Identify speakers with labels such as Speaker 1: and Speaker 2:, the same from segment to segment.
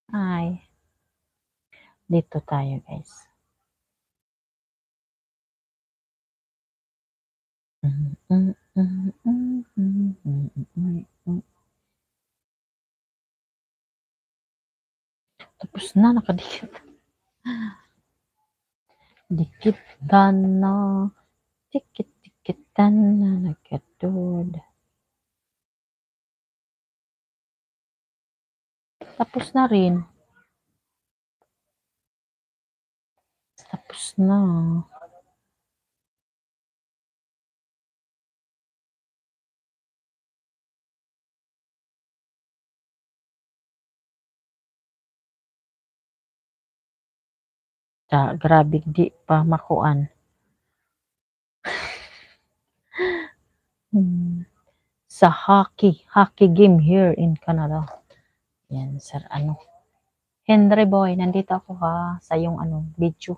Speaker 1: Ay, dito tayo guys. Tapos na, nakadikit. Dikitan na. Dikit-dikitan na nagkatod. Tapos na rin. Tapos na. Grabe di pa makuan. Sa hockey game here in Canada. Yan, sir, Henry boy, nandito ako sa yung video.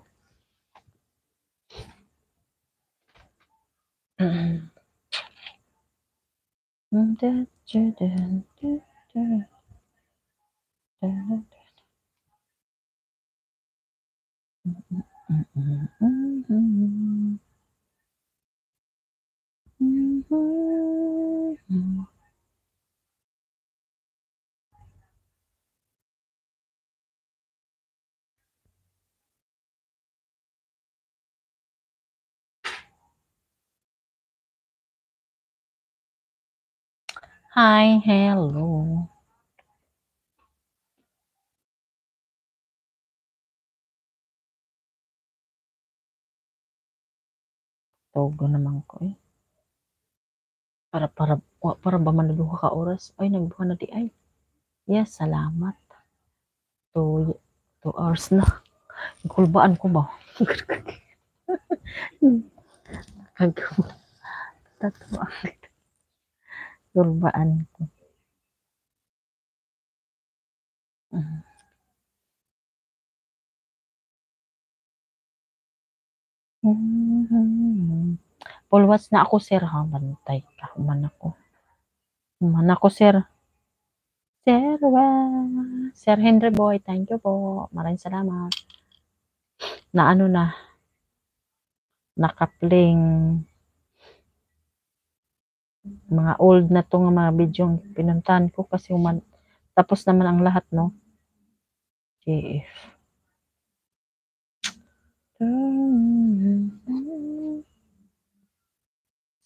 Speaker 1: Hi, hello. Togo naman ko eh. Para ba manaduha ka oras? Ay, nagbuha na di ay. Yes, salamat. 2 hours na. Kulbaan ko ba? Tatuan. Kulbaan ko. Pulwas na ako, sir, ha? Bantay ka. Human ako, sir. Sir Henry boy, thank you po. Maraming salamat. Na nakapling mga old na to nga mga video pinuntahan ko kasi tapos naman ang lahat, no? GF.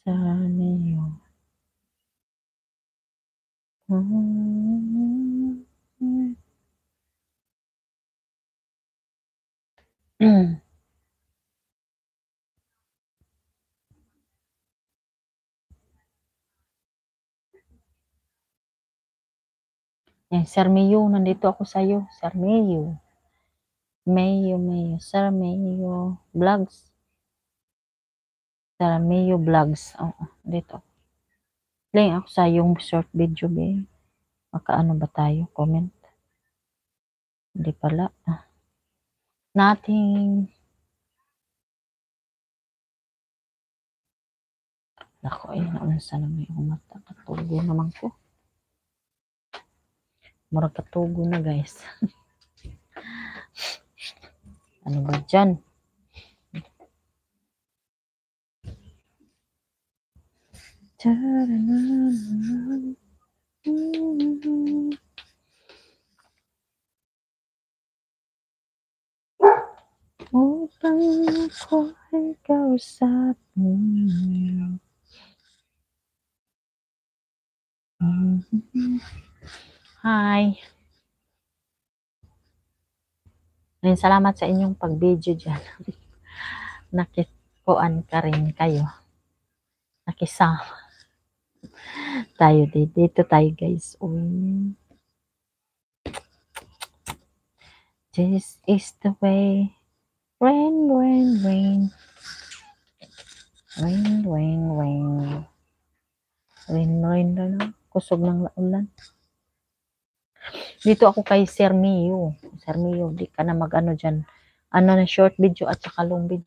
Speaker 1: Sana yun. Sir Mayo, nandito ako sa'yo. Sir Mayo. Sir Mayo Vlogs. Sir Mayo Vlogs. Oo, dito. Play ako sa yung short video, be. Makaano ba tayo? Comment. Hindi pala. Nothing. Ako ay naunsa naman yung mata. Katugo naman ko. Murag katugo na, guys. Ano ba dyan? Upang ko ay kausapin. Hi. Salamat sa inyong pag-video dyan. Nakikuan ka rin kayo. Nakisama. Tayo dito tayo, guys. This is the way. Rain, rain, rain. Rain, rain, rain. Rain, rain, rain. Kusog ng ulan. Dito ako kay Sir Mio. Sir Mio, di ka na mag-ano dyan. ano na short video at saka long video.